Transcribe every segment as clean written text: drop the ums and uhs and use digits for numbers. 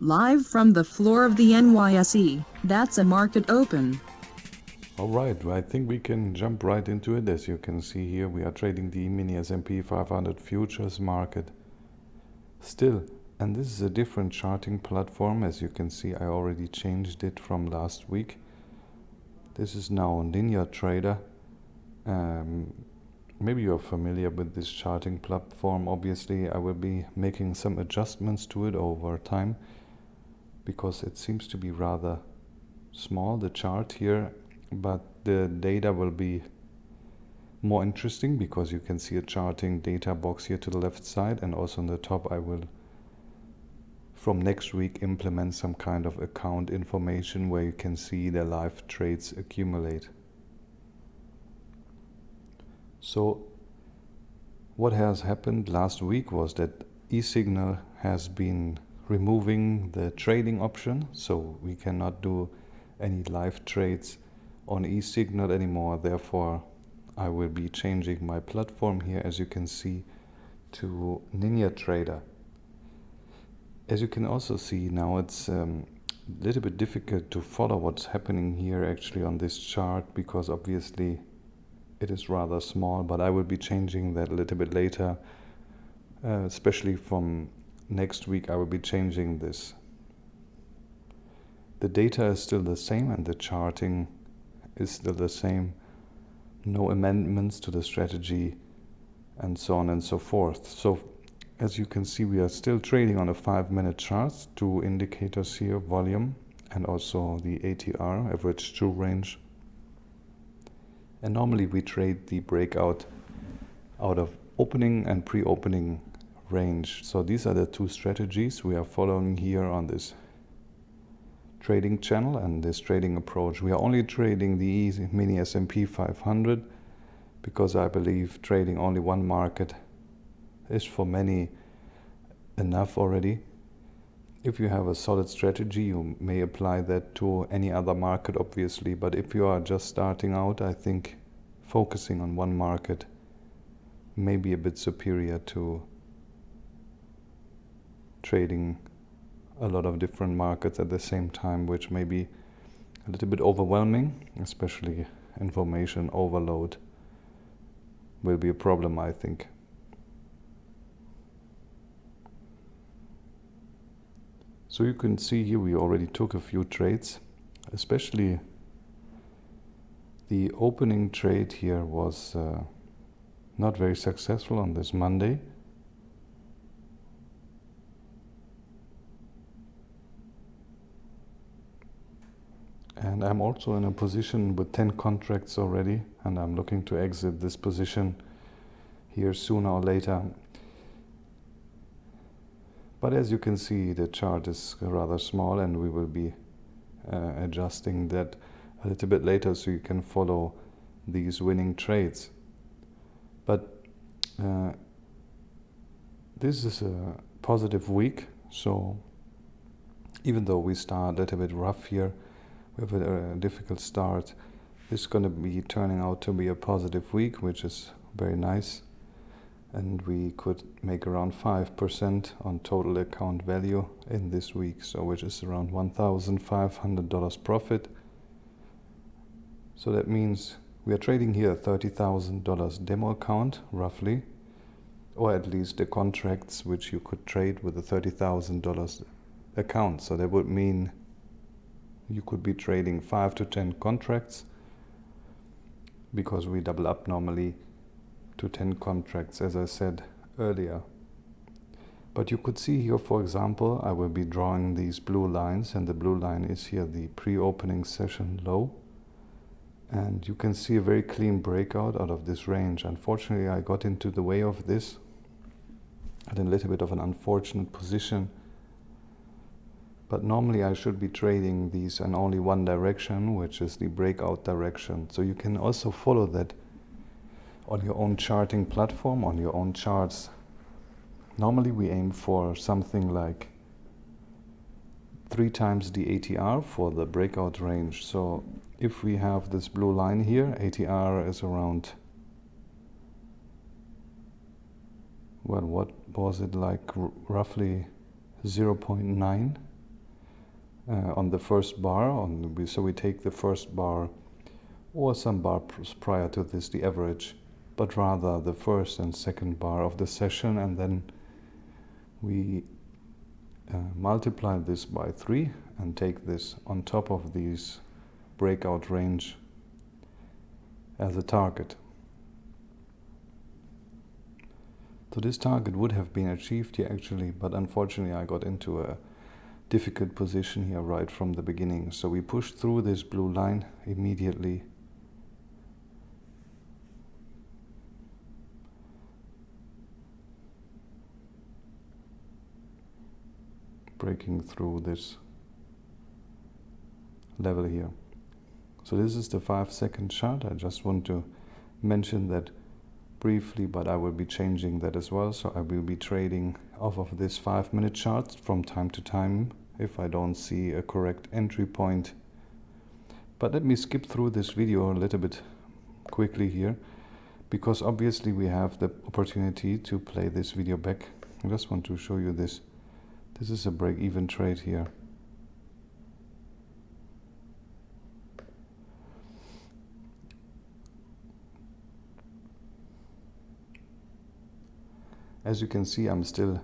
Live from the floor of the NYSE, that's a market open. Alright, I think we can jump right into it. As you can see here, we are trading the Emini S&P 500 futures market still. And this is a different charting platform. As you can see, I already changed it from last week. This is now Linear Trader. Maybe you're familiar with this charting platform. Obviously, I will be making some adjustments to it over time because it seems to be rather small, the chart here, but the data will be more interesting because you can see a charting data box here to the left side, and also on the top I will from next week implement some kind of account information where you can see the live trades accumulate. So what has happened last week was that eSignal has been removing the trading option, so we cannot do any live trades on eSignal anymore. Therefore, I will be changing my platform here, as you can see, to Linear Trader. As you can also see now, it's a little bit difficult to follow what's happening here actually on this chart, because obviously it is rather small, but I will be changing that a little bit later. Especially from next week, I will be changing this. The data is still the same and the charting is still the same. No amendments to the strategy and so on and so forth. So as you can see, we are still trading on a 5-minute chart. Two indicators here, volume and also the ATR, average true range. And normally we trade the breakout out of opening and pre-opening range. So these are the two strategies we are following here on this trading channel and this trading approach. We are only trading the Emini S&P 500 because I believe trading only one market is for many enough already. If you have a solid strategy, you may apply that to any other market, obviously, but if you are just starting out, I think focusing on one market may be a bit superior to trading a lot of different markets at the same time, which may be a little bit overwhelming. Especially information overload will be a problem, I think. So you can see here we already took a few trades, especially the opening trade here was not very successful on this Monday. And I'm also in a position with 10 contracts already, and I'm looking to exit this position here sooner or later. But as you can see, the chart is rather small, and we will be adjusting that a little bit later so you can follow these winning trades. But this is a positive week, so even though we start a little bit rough here, we have a difficult start, this is going to be turning out to be a positive week, which is very nice. And we could make around 5% on total account value in this week, so which is around $1,500 profit. So that means we are trading here a $30,000 demo account, roughly, or at least the contracts which you could trade with a $30,000 account. So that would mean you could be trading 5 to 10 contracts, because we double up normally to 10 contracts, as I said earlier. But you could see here, for example, I will be drawing these blue lines, and the blue line is here the pre-opening session low. And you can see a very clean breakout out of this range. Unfortunately, I got into the way of this at a little bit of an unfortunate position. But normally I should be trading these in only one direction, which is the breakout direction. So you can also follow that on your own charting platform, on your own charts. Normally we aim for something like 3 times the ATR for the breakout range. So if we have this blue line here, ATR is around, well, what was it, like roughly 0.9 on the first bar. So we take the first bar or some bars prior to this, the average, but rather the first and second bar of the session, and then we multiply this by 3 and take this on top of these breakout range as a target. So this target would have been achieved here actually, but unfortunately I got into a difficult position here right from the beginning. So we pushed through this blue line immediately. Breaking through this level here. So this is the 5-second chart. I just want to mention that briefly, but I will be changing that as well. So I will be trading off of this 5-minute chart from time to time if I don't see a correct entry point. But let me skip through this video a little bit quickly here, because obviously we have the opportunity to play this video back. I just want to show you this. This is a break-even trade here. As you can see, I'm still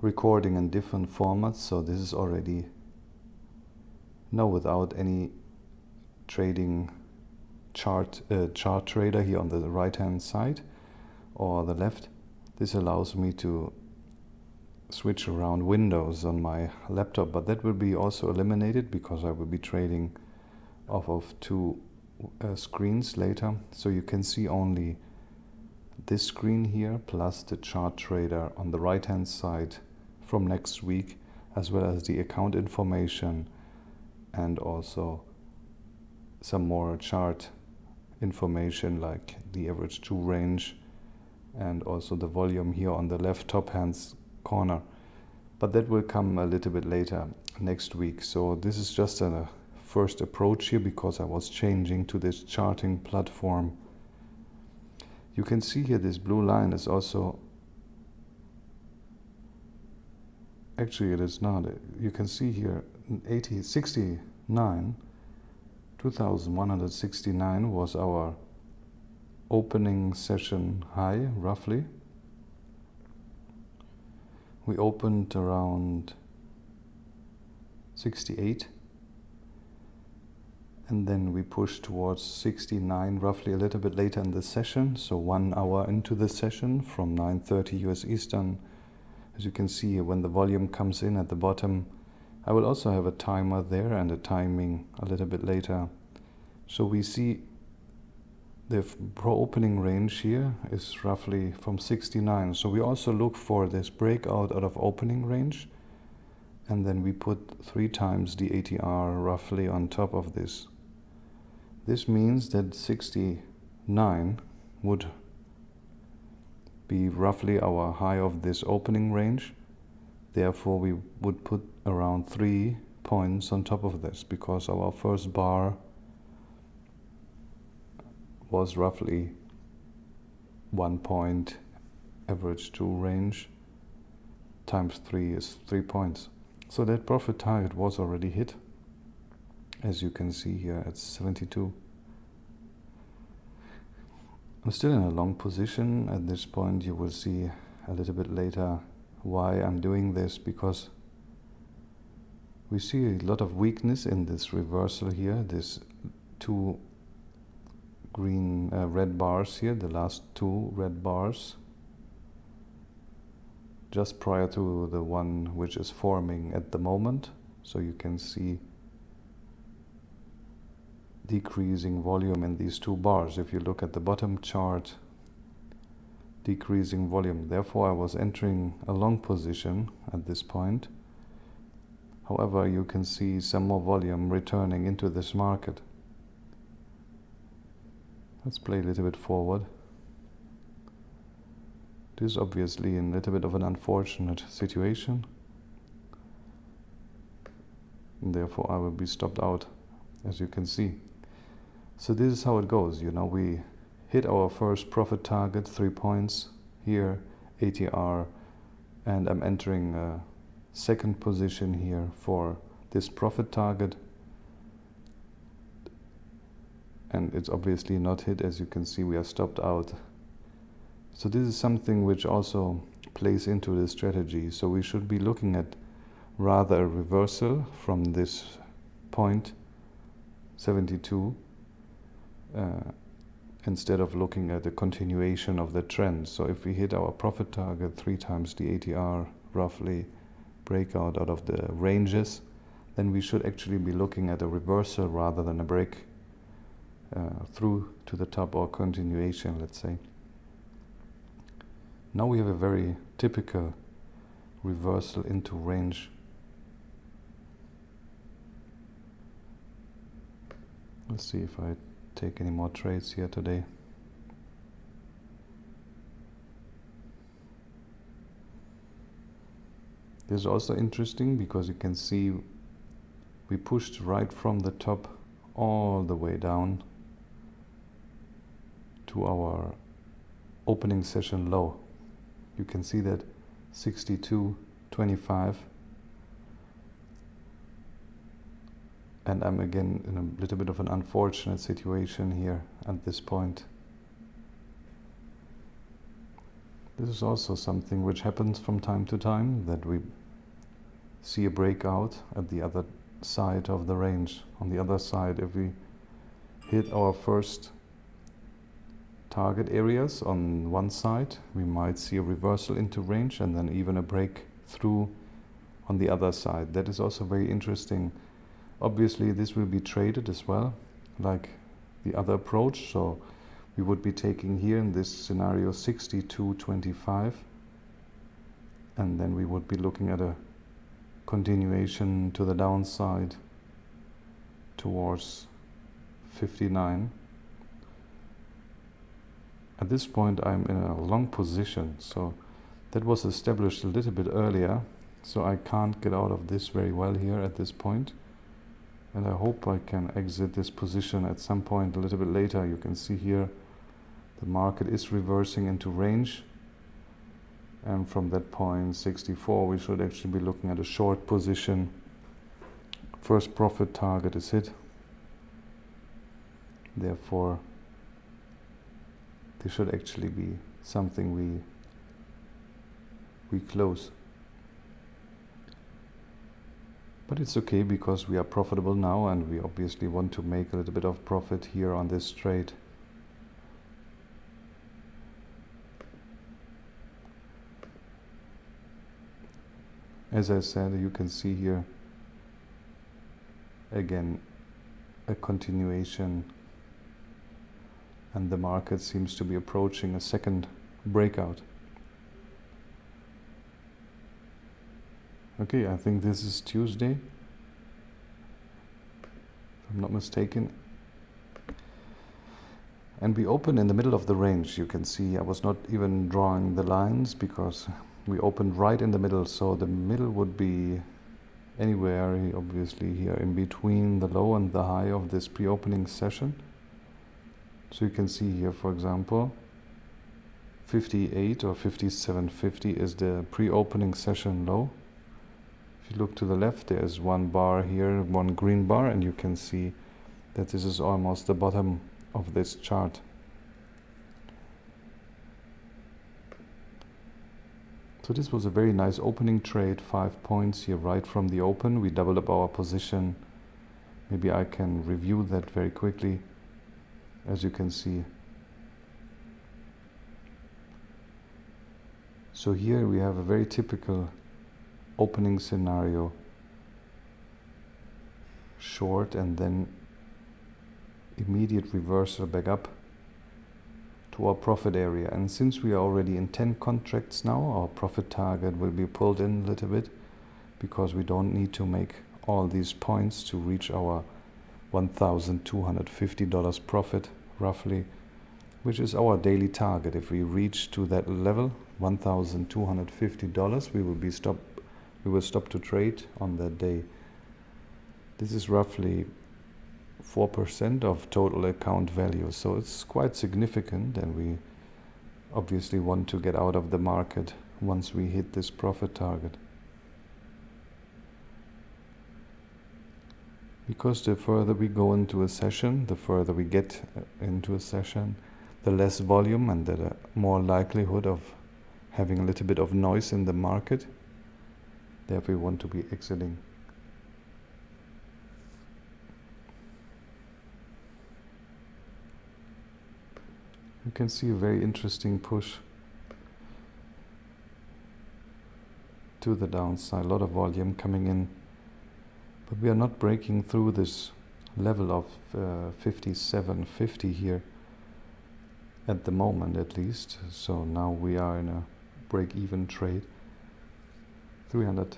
recording in different formats, so this is already without any trading chart trader here on the right hand side or the left. This allows me to switch around windows on my laptop, but that will be also eliminated because I will be trading off of 2 screens later. So you can see only this screen here plus the chart trader on the right hand side from next week, as well as the account information and also some more chart information like the average 2 range and also the volume here on the left top hand corner. But that will come a little bit later next week. So this is just a first approach here because I was changing to this charting platform. You can see here this blue line is also, actually it is not, you can see here 2169 was our opening session high roughly. We opened around 68 and then we pushed towards 69 roughly a little bit later in the session, so 1 hour into the session from 9:30 US Eastern. As you can see, when the volume comes in at the bottom, I will also have a timer there and a timing a little bit later. So we see the pro-opening range here is roughly from 69. So we also look for this breakout out of opening range, and then we put 3 times the ATR roughly on top of this. This means that 69 would be roughly our high of this opening range. Therefore, we would put around 3 points on top of this because our first bar was roughly 1 point, average 2 range, times 3 is 3 points. So that profit target was already hit, as you can see here at 72. I'm still in a long position at this point. You will see a little bit later why I'm doing this, because we see a lot of weakness in this reversal here, this 2 green red bars here, the last 2 red bars just prior to the one which is forming at the moment. So you can see decreasing volume in these 2 bars. If you look at the bottom chart, decreasing volume. Therefore I was entering a long position at this point. However, you can see some more volume returning into this market. Let's play a little bit forward. This is obviously a little bit of an unfortunate situation, and therefore I will be stopped out, as you can see. So this is how it goes. You know, we hit our first profit target, 3 points here, ATR, and I'm entering a second position here for this profit target, and it's obviously not hit. As you can see, we are stopped out. So this is something which also plays into the strategy. So we should be looking at rather a reversal from this point 72 instead of looking at a continuation of the trend. So if we hit our profit target 3 times the ATR, roughly breakout out of the ranges, then we should actually be looking at a reversal rather than a break through to the top or continuation, let's say. Now we have a very typical reversal into range. Let's see if I take any more trades here today. This is also interesting because you can see we pushed right from the top all the way down to our opening session low. You can see that 62.25, and I'm again in a little bit of an unfortunate situation here at this point. This is also something which happens from time to time, that we see a breakout at the other side of the range. On the other side, if we hit our first target areas on one side, we might see a reversal into range and then even a breakthrough on the other side. That is also very interesting. Obviously this will be traded as well, like the other approach. So we would be taking here in this scenario 62.25, and then we would be looking at a continuation to the downside towards 59. At this point I'm in a long position, so that was established a little bit earlier, so I can't get out of this very well here at this point, and I hope I can exit this position at some point a little bit later. You can see here the market is reversing into range, and from that point 64 we should actually be looking at a short position. First profit target is hit, therefore this should actually be something we close. But it's okay because we are profitable now, and we obviously want to make a little bit of profit here on this trade. As I said, you can see here again a continuation, and the market seems to be approaching a second breakout. Okay, I think this is Tuesday, if I'm not mistaken. And we open in the middle of the range. You can see I was not even drawing the lines because we opened right in the middle. So the middle would be anywhere, obviously here in between the low and the high of this pre-opening session. So you can see here, for example, 58 or 57.50 is the pre-opening session low. If you look to the left, there is one bar here, one green bar, and you can see that this is almost the bottom of this chart. So this was a very nice opening trade, 5 points here right from the open. We doubled up our position. Maybe I can review that very quickly. As you can see, so here we have a very typical opening scenario, short and then immediate reversal back up to our profit area. And since we are already in 10 contracts now, our profit target will be pulled in a little bit, because we don't need to make all these points to reach our $1,250 profit roughly, which is our daily target. If we reach to that level, $1,250, we will stop to trade on that day. This is roughly 4% of total account value, so it's quite significant, and we obviously want to get out of the market once we hit this profit target. Because the further we go into a session, the further we get into a session, the less volume and the more likelihood of having a little bit of noise in the market. Therefore, we want to be exiting. You can see a very interesting push to the downside, a lot of volume coming in, but we are not breaking through this level of 57.50 here at the moment, at least. So now we are in a break-even trade, $300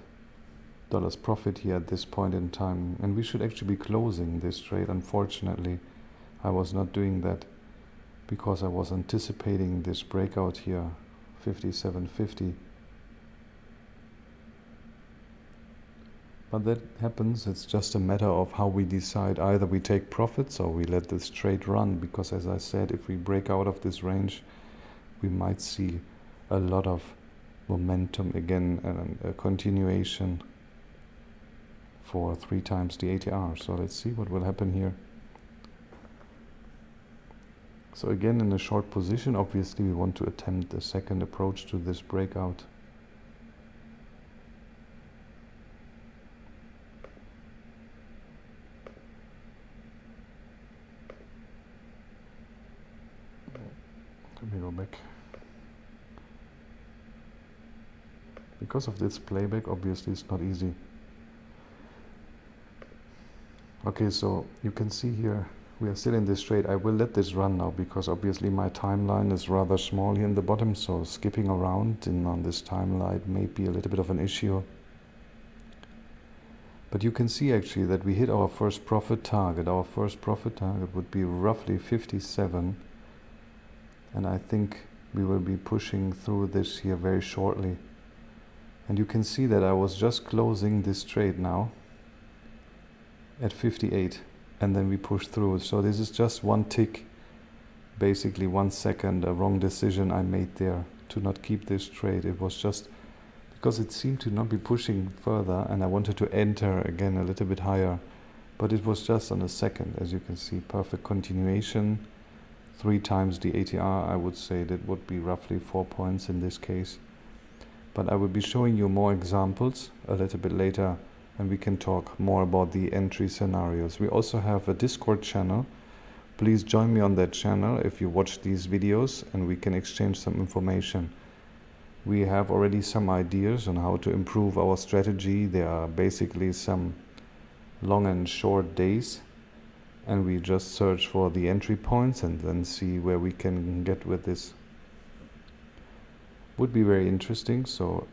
profit here at this point in time, and we should actually be closing this trade. Unfortunately, I was not doing that because I was anticipating this breakout here, 57.50. But that happens, it's just a matter of how we decide. Either we take profits or we let this trade run, because as I said, if we break out of this range, we might see a lot of momentum again and a continuation for 3 times the ATR. So let's see what will happen here. So again, in a short position, obviously we want to attempt a second approach to this breakout. Let me go back. Because of this playback, obviously it's not easy. Okay, so you can see here we are still in this trade. I will let this run now because obviously my timeline is rather small here in the bottom, so skipping around on this timeline may be a little bit of an issue. But you can see actually that we hit our first profit target. Our first profit target would be roughly 57, and I think we will be pushing through this here very shortly. And you can see that I was just closing this trade now at 58, and then we push through. So this is just one tick, basically 1 second, a wrong decision I made there to not keep this trade. It was just because it seemed to not be pushing further, and I wanted to enter again a little bit higher, but it was just on a second. As you can see, perfect continuation, 3 times the ATR. I would say that would be roughly 4 points in this case. But I will be showing you more examples a little bit later, and we can talk more about the entry scenarios. We also have a Discord channel. Please join me on that channel if you watch these videos, and we can exchange some information. We have already some ideas on how to improve our strategy. There are basically some long and short days, and we just search for the entry points and then see where we can get with this. Would be very interesting, so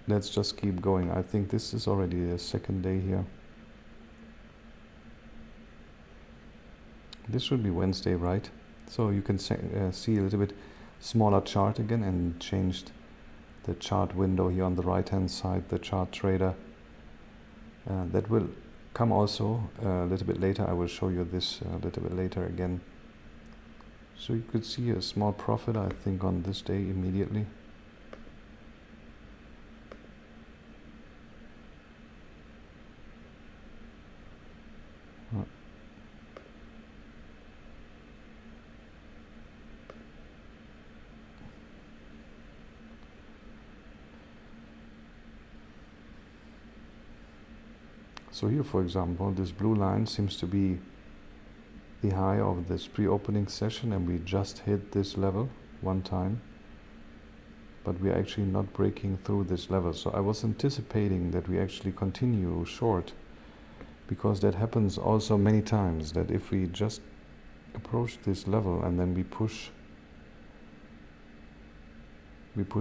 let's just keep going. I think this is already the second day here. This should be Wednesday, right? So you can see a little bit smaller chart again, and changed the chart window here on the right hand side, the chart trader. That will come also a little bit later. I will show you this a little bit later again. So you could see a small profit, I think, on this day immediately. So here, for example, this blue line seems to be the high of this pre-opening session, and we just hit this level 1 time, but we are actually not breaking through this level. So I was anticipating that we actually continue short, because that happens also many times, that if we just approach this level and then we push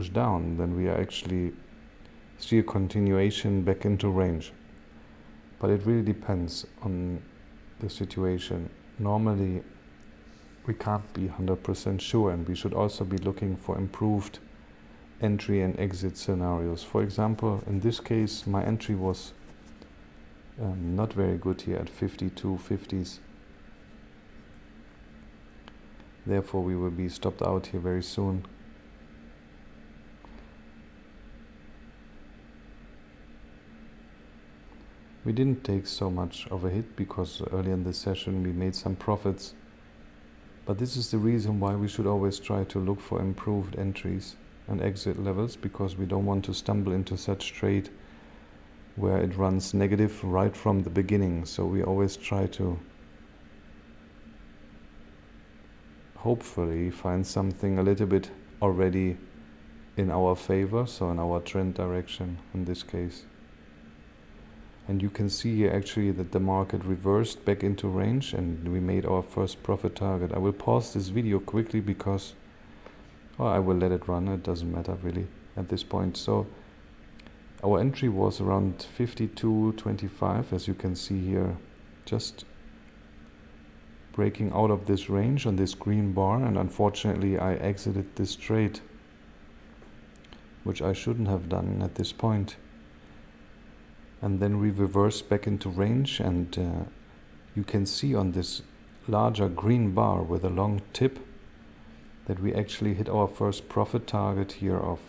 down, then we are actually see a continuation back into range. But it really depends on the situation. Normally we can't be 100% sure, and we should also be looking for improved entry and exit scenarios. For example, in this case my entry was not very good here at 52.50s. Therefore we will be stopped out here very soon. We didn't take so much of a hit because early in the session we made some profits. But this is the reason why we should always try to look for improved entries and exit levels, because we don't want to stumble into such trade where it runs negative right from the beginning. So we always try to hopefully find something a little bit already in our favor, so in our trend direction in this case. And you can see here actually that the market reversed back into range and we made our first profit target. I will pause this video quickly because I will let it run, it doesn't matter really at this point. So our entry was around 52.25, as you can see here, just breaking out of this range on this green bar, and unfortunately I exited this trade, which I shouldn't have done at this point. And then we reversed back into range, and you can see on this larger green bar with a long tip that we actually hit our first profit target here of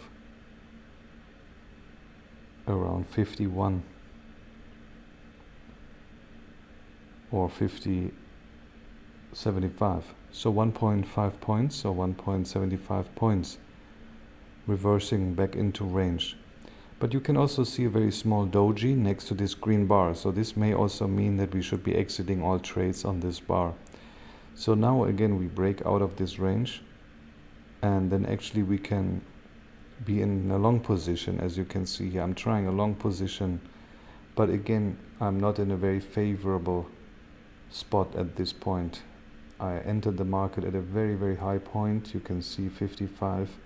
around 51 or 50.75, so 1.5 points or 1.75 points reversing back into range. But you can also see a very small doji next to this green bar, so this may also mean that we should be exiting all trades on this bar. So now again we break out of this range, and then actually we can be in a long position. As you can see here, I'm trying a long position, but again I'm not in a very favorable spot at this point. I entered the market at a very high point. You can see 55,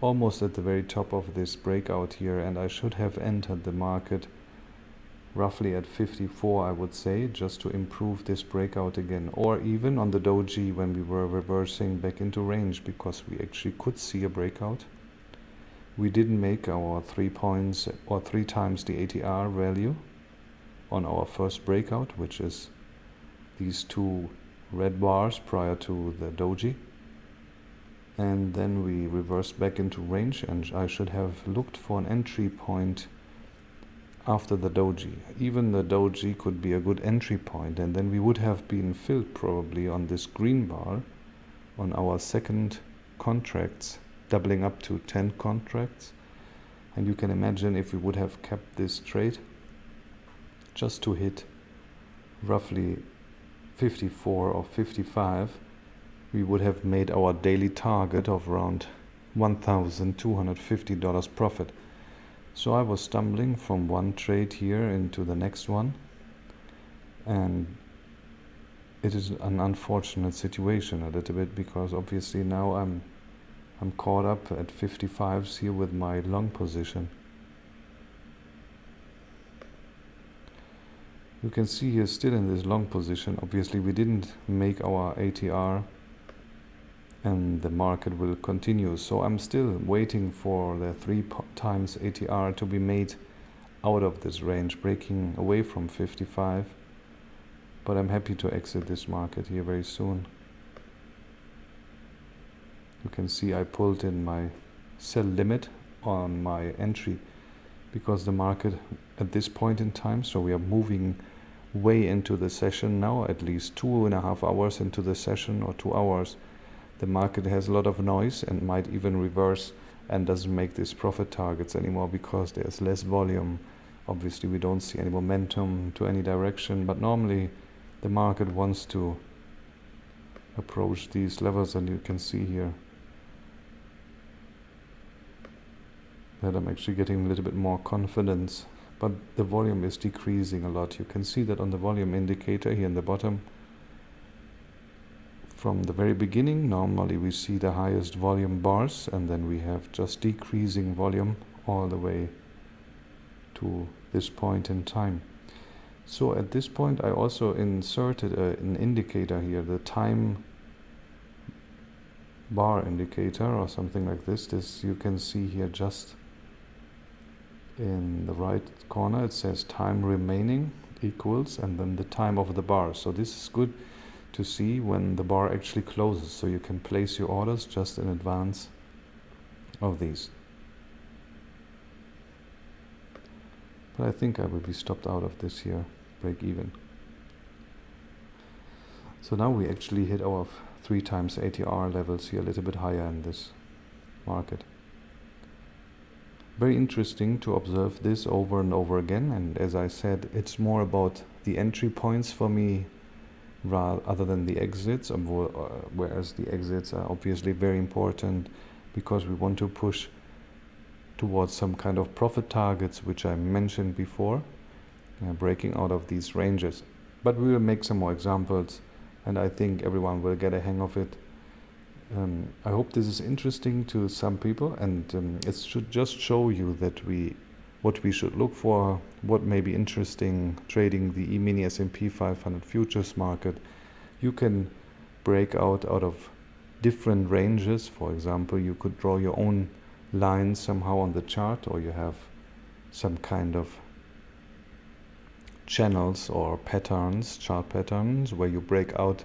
almost at the very top of this breakout here, and I should have entered the market roughly at 54, I would say, just to improve this breakout again, or even on the doji when we were reversing back into range, because we actually could see a breakout. We didn't make our 3 points or 3 times the ATR value on our first breakout, which is these 2 red bars prior to the doji. And then we reversed back into range, and I should have looked for an entry point after the doji. Even the doji could be a good entry point, and then we would have been filled probably on this green bar on our second contracts, doubling up to 10 contracts. And you can imagine if we would have kept this trade just to hit roughly 54 or 55, we would have made our daily target of around $1,250 profit. So I was stumbling from one trade here into the next one, and it is an unfortunate situation a little bit, because obviously now I'm caught up at 55s here with my long position. You can see here still in this long position, obviously we didn't make our ATR, and the market will continue. So I'm still waiting for the 3 times ATR to be made out of this range, breaking away from 55. But I'm happy to exit this market here very soon. You can see I pulled in my sell limit on my entry, because the market at this point in time, so we are moving way into the session now, at least 2.5 hours into the session or 2 hours. The market has a lot of noise and might even reverse and doesn't make these profit targets anymore because there's less volume. Obviously we don't see any momentum to any direction, but normally the market wants to approach these levels, and you can see here that I'm actually getting a little bit more confidence, but the volume is decreasing a lot. You can see that on the volume indicator here in the bottom. From the very beginning, normally we see the highest volume bars, and then we have just decreasing volume all the way to this point in time. So at this point I also inserted an indicator here, the time bar indicator or something like this. This you can see here just in the right corner. It says time remaining equals and then the time of the bar. So this is good to see when the bar actually closes, so you can place your orders just in advance of these. But I think I will be stopped out of this here, break even. So now we actually hit our 3 times ATR levels here, a little bit higher in this market. Very interesting to observe this over and over again, and as I said, it's more about the entry points for me other than the exits, whereas the exits are obviously very important because we want to push towards some kind of profit targets, which I mentioned before, breaking out of these ranges. But we will make some more examples, and I think everyone will get a hang of it. I hope this is interesting to some people, and it should just show you that what we should look for, what may be interesting trading the Emini S&P 500 futures market. You can break out of different ranges. For example, you could draw your own lines somehow on the chart, or you have some kind of channels or patterns, chart patterns, where you break out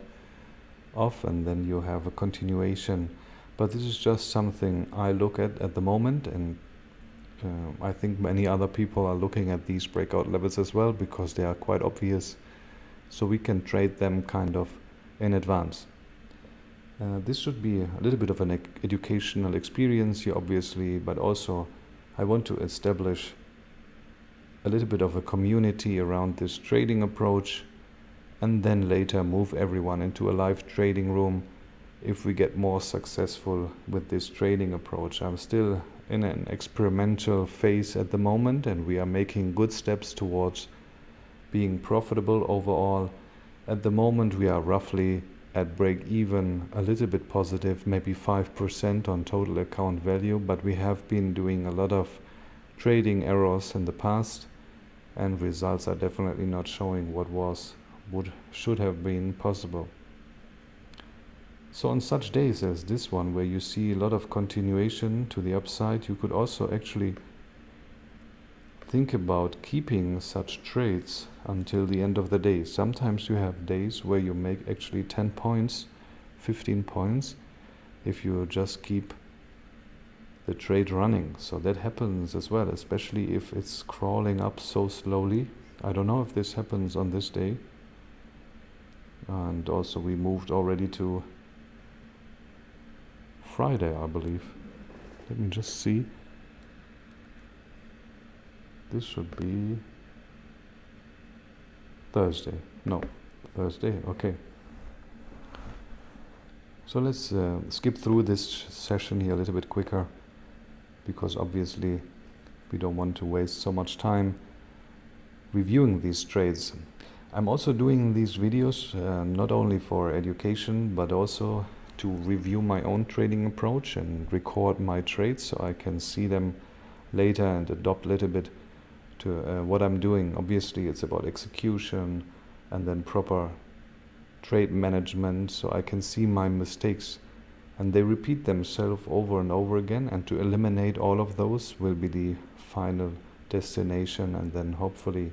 of and then you have a continuation. But this is just something I look at the moment, and I think many other people are looking at these breakout levels as well, because they are quite obvious, so we can trade them kind of in advance. This should be a little bit of an educational experience here, obviously, but also I want to establish a little bit of a community around this trading approach, and then later move everyone into a live trading room if we get more successful with this trading approach. I'm still in an experimental phase at the moment, and we are making good steps towards being profitable overall. At the moment we are roughly at break even, a little bit positive, maybe 5% on total account value, but we have been doing a lot of trading errors in the past, and results are definitely not showing what should have been possible. So on such days as this one, where you see a lot of continuation to the upside, you could also actually think about keeping such trades until the end of the day. Sometimes you have days where you make actually 10 points, 15 points, if you just keep the trade running. So that happens as well, especially if it's crawling up so slowly. I don't know if this happens on this day. And also we moved already to Friday, I believe. Let me just see. This should be Thursday. No, Thursday, okay. So let's skip through this session here a little bit quicker, because obviously we don't want to waste so much time reviewing these trades. I'm also doing these videos not only for education, but also to review my own trading approach and record my trades, so I can see them later and adopt a little bit to what I'm doing. Obviously it's about execution and then proper trade management, so I can see my mistakes, and they repeat themselves over and over again, and to eliminate all of those will be the final destination, and then hopefully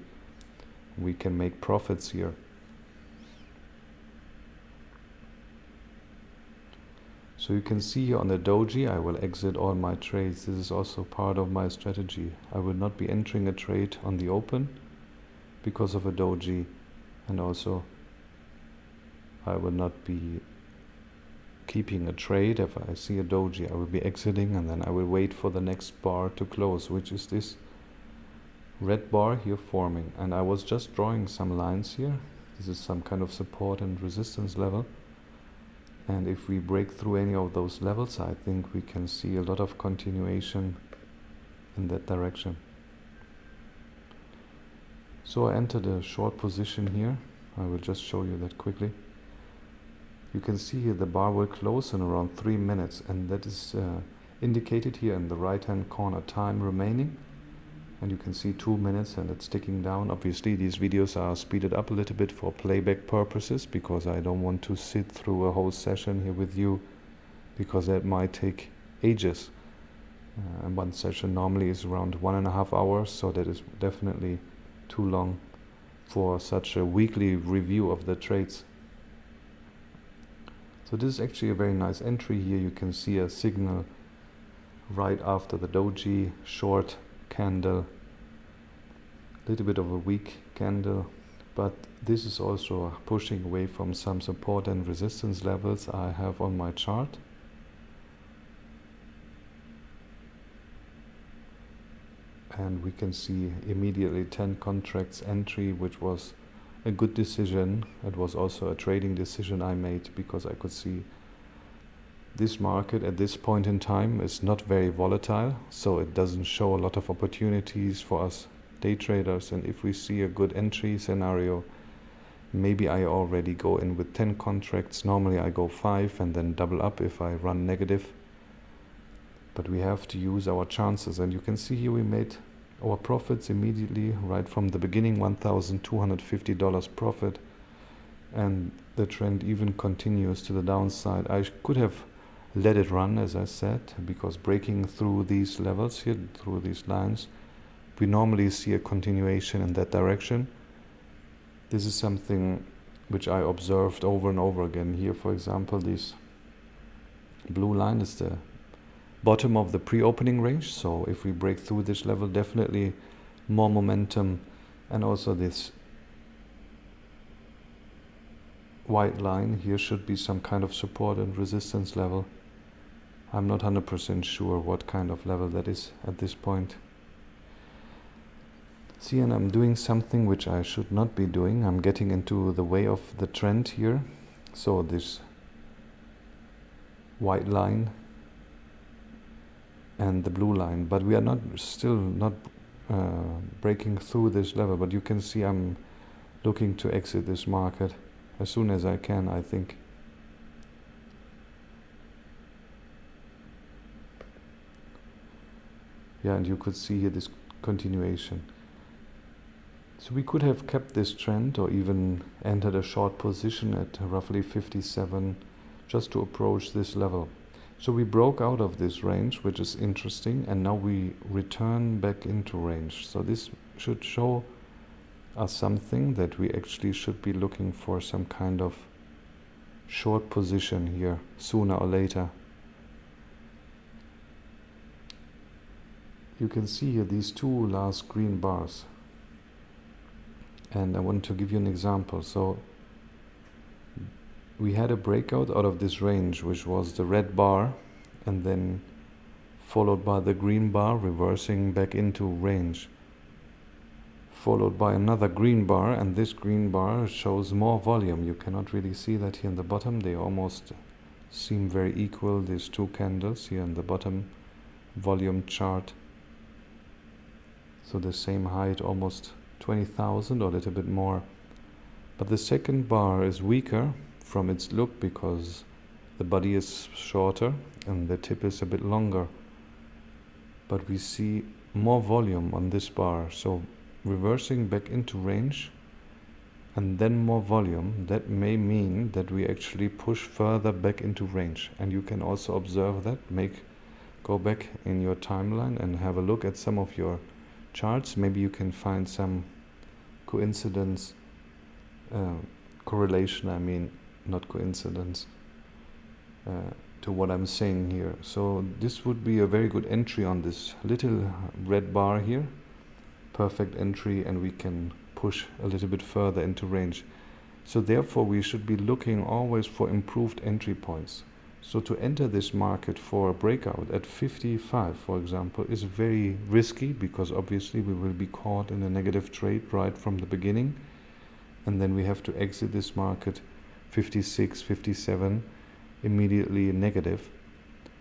we can make profits here. So you can see here on the doji, I will exit all my trades. This is also part of my strategy. I will not be entering a trade on the open because of a doji, and also I will not be keeping a trade. If I see a doji, I will be exiting, and then I will wait for the next bar to close, which is this red bar here forming. And I was just drawing some lines here. This is some kind of support and resistance level. And if we break through any of those levels, I think we can see a lot of continuation in that direction. So I entered a short position here. I will just show you that quickly. You can see here the bar will close in around 3 minutes, and that is indicated here in the right hand corner, time remaining. And you can see 2 minutes and it's ticking down. Obviously these videos are speeded up a little bit for playback purposes, because I don't want to sit through a whole session here with you, because that might take ages. And one session normally is around 1.5 hours, so that is definitely too long for such a weekly review of the trades. So this is actually a very nice entry here. You can see a signal right after the doji, short candle, little bit of a weak candle, but this is also pushing away from some support and resistance levels I have on my chart. And we can see immediately 10 contracts entry, which was a good decision. It was also a trading decision I made, because I could see this market at this point in time is not very volatile, so it doesn't show a lot of opportunities for us day traders. And if we see a good entry scenario, maybe I already go in with 10 contracts. Normally I go 5 and then double up if I run negative, but we have to use our chances. And you can see here we made our profits immediately right from the beginning, $1,250 profit, and the trend even continues to the downside. I could have let it run, as I said, because breaking through these levels here, through these lines, we normally see a continuation in that direction. This is something which I observed over and over again. Here, for example, this blue line is the bottom of the pre-opening range, so if we break through this level, definitely more momentum. And also this white line here should be some kind of support and resistance level. I'm not 100% sure what kind of level that is at this point. See, and I'm doing something which I should not be doing. I'm getting into the way of the trend here. So this white line and the blue line, but we are still not breaking through this level. But you can see I'm looking to exit this market as soon as I can, I think. Yeah, and you could see here this continuation. So we could have kept this trend or even entered a short position at roughly 57 just to approach this level. So we broke out of this range, which is interesting, and now we return back into range. So this should show us something, that we actually should be looking for some kind of short position here sooner or later. You can see here these two last green bars, and I want to give you an example. So we had a breakout out of this range, which was the red bar, and then followed by the green bar reversing back into range, followed by another green bar, and this green bar shows more volume. You cannot really see that here in the bottom. They almost seem very equal, these two candles here in the bottom volume chart. So the same height, almost 20,000 or a little bit more. But the second bar is weaker from its look, because the body is shorter and the tip is a bit longer. But we see more volume on this bar, so reversing back into range and then more volume, that may mean that we actually push further back into range. And you can also observe that. Go back in your timeline and have a look at some of your charts. Maybe you can find some coincidence, correlation, I mean, not coincidence, to what I'm saying here. So this would be a very good entry on this little red bar here. Perfect entry, and we can push a little bit further into range. So therefore we should be looking always for improved entry points. So to enter this market for a breakout at 55, for example, is very risky, because obviously we will be caught in a negative trade right from the beginning, and then we have to exit this market 56, 57 immediately negative.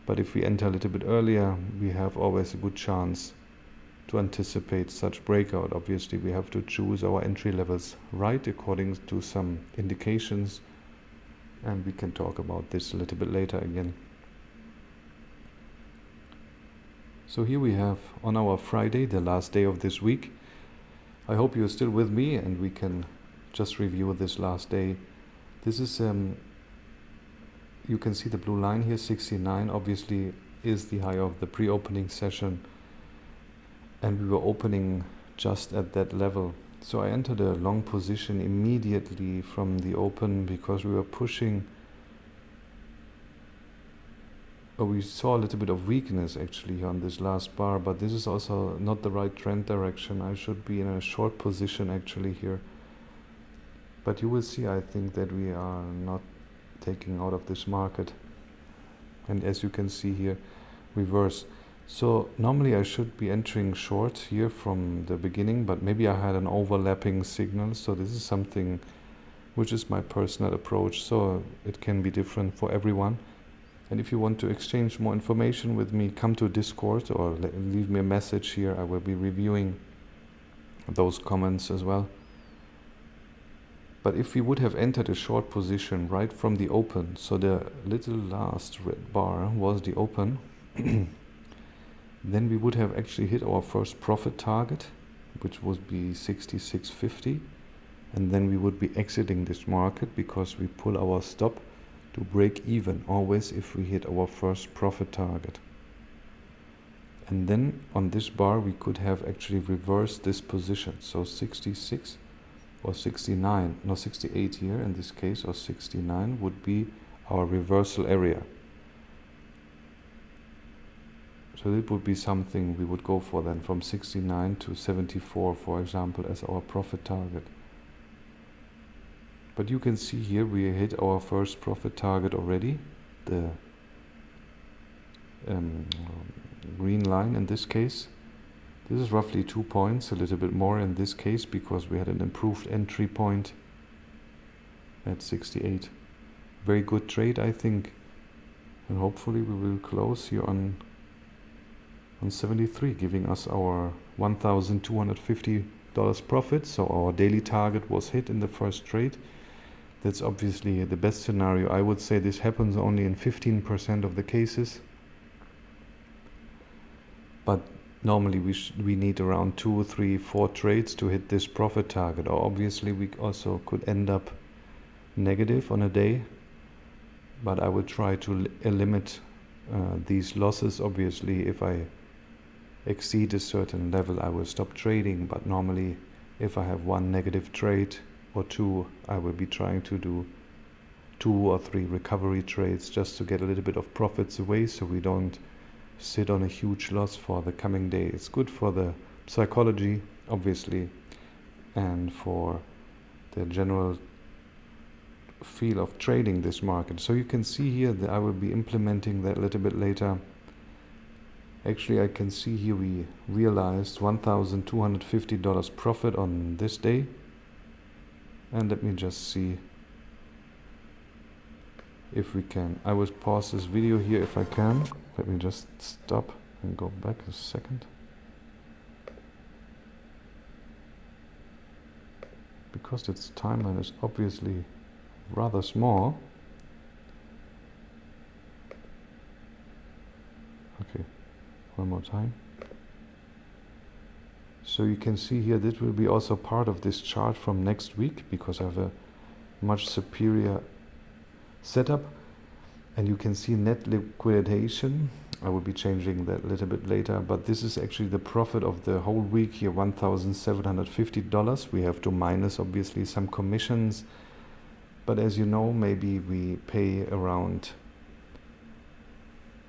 But if we enter a little bit earlier, we have always a good chance to anticipate such breakout. Obviously we have to choose our entry levels right according to some indications, and we can talk about this a little bit later again. So here we have on our Friday, the last day of this week. I hope you're still with me and we can just review this last day. This is you can see the blue line here, 69 obviously is the high of the pre-opening session, and we were opening just at that level. So I entered a long position immediately from the open, because we were pushing we saw a little bit of weakness actually on this last bar, but this is also not the right trend direction. I should be in a short position actually here. But you will see, I think, that we are not taking out of this market. And as you can see here, reverse. So normally I should be entering short here from the beginning, but maybe I had an overlapping signal. So this is something which is my personal approach. So it can be different for everyone. And if you want to exchange more information with me, come to Discord or leave me a message here. I will be reviewing those comments as well. But if we would have entered a short position right from the open, so the little last red bar was the open, then we would have actually hit our first profit target, which would be 66.50. And then we would be exiting this market because we pull our stop to break even, always if we hit our first profit target. And then on this bar we could have actually reversed this position. So 66 or 69, no 68 here in this case, or 69 would be our reversal area. So it would be something we would go for then, from 69 to 74, for example, as our profit target. But you can see here we hit our first profit target already, the green line in this case. This is roughly 2 points, a little bit more in this case, because we had an improved entry point at 68. Very good trade, I think. And hopefully we will close here on 73, giving us our $1,250 profit. So our daily target was hit in the first trade. That's obviously the best scenario. I would say this happens only in 15% of the cases. But normally we need around 2, 3, 4 trades to hit this profit target. Or obviously we also could end up negative on a day. But I would try to limit these losses. Obviously, if I exceed a certain level, I will stop trading. But normally, if I have one negative trade or two, I will be trying to do 2 or 3 recovery trades just to get a little bit of profits away, so we don't sit on a huge loss for the coming day. It's good for the psychology, obviously, and for the general feel of trading this market. So you can see here that I will be implementing that a little bit later. Actually, I can see here we realized $1,250 profit on this day. And let me just see if we can. I will pause this video here if I can. Let me just stop and go back a second. Because its timeline is obviously rather small. Okay, one more time. So you can see here that will be also part of this chart from next week, because I have a much superior setup. And you can see net liquidation. I will be changing that a little bit later, but this is actually the profit of the whole week here, $1,750. We have to minus obviously some commissions, but as you know, maybe we pay around,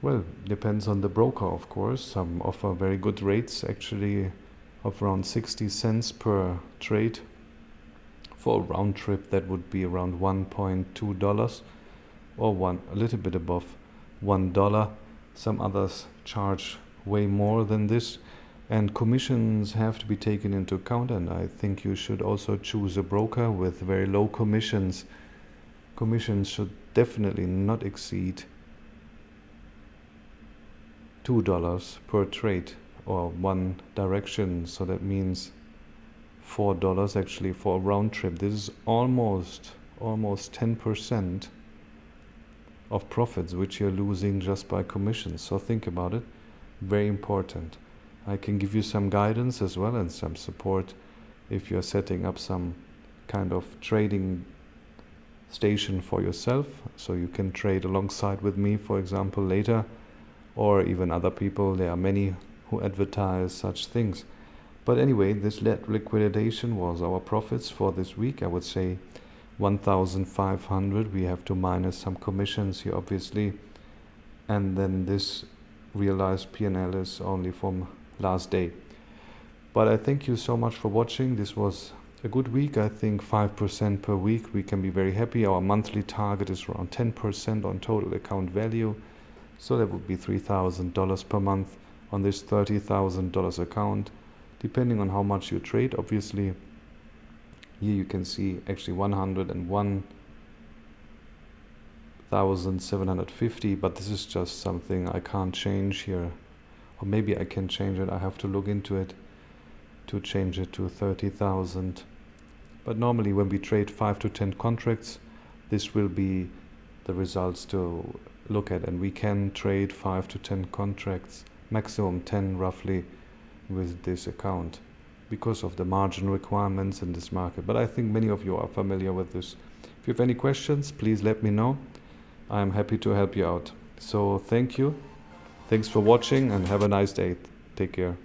well, depends on the broker, of course. Some offer very good rates, actually, of around 60 cents per trade. For a round trip, that would be around $1.2, or a little bit above $1. Some others charge way more than this, and commissions have to be taken into account, and I think you should also choose a broker with very low commissions. Commissions should definitely not exceed $2 per trade, or one direction, so that means $4 actually for a round trip. This is almost 10% of profits which you're losing just by commissions. So think about it, very important. I can give you some guidance as well and some support if you're setting up some kind of trading station for yourself, so you can trade alongside with me, for example, later, or even other people. There are many who advertise such things. But anyway, this net liquidation was our profits for this week. I would say 1,500. We have to minus some commissions here, obviously. and then this realized P&L is only from last day. But I thank you so much for watching. This was a good week. I think 5% per week we can be very happy. Our monthly target is around 10% on total account value, so that would be $3,000 per month on this $30,000 account, depending on how much you trade. Obviously, here you can see actually 101,750, but this is just something I can't change here, or maybe I can change it. I have to look into it to change it to 30,000. But normally when we trade 5 to 10 contracts, this will be the results to look at, and we can trade 5 to 10 contracts, maximum 10 roughly, with this account because of the margin requirements in this market. But I think many of you are familiar with this. If you have any questions, please let me know. I am happy to help you out. So thank you. Thanks for watching and have a nice day. Take care.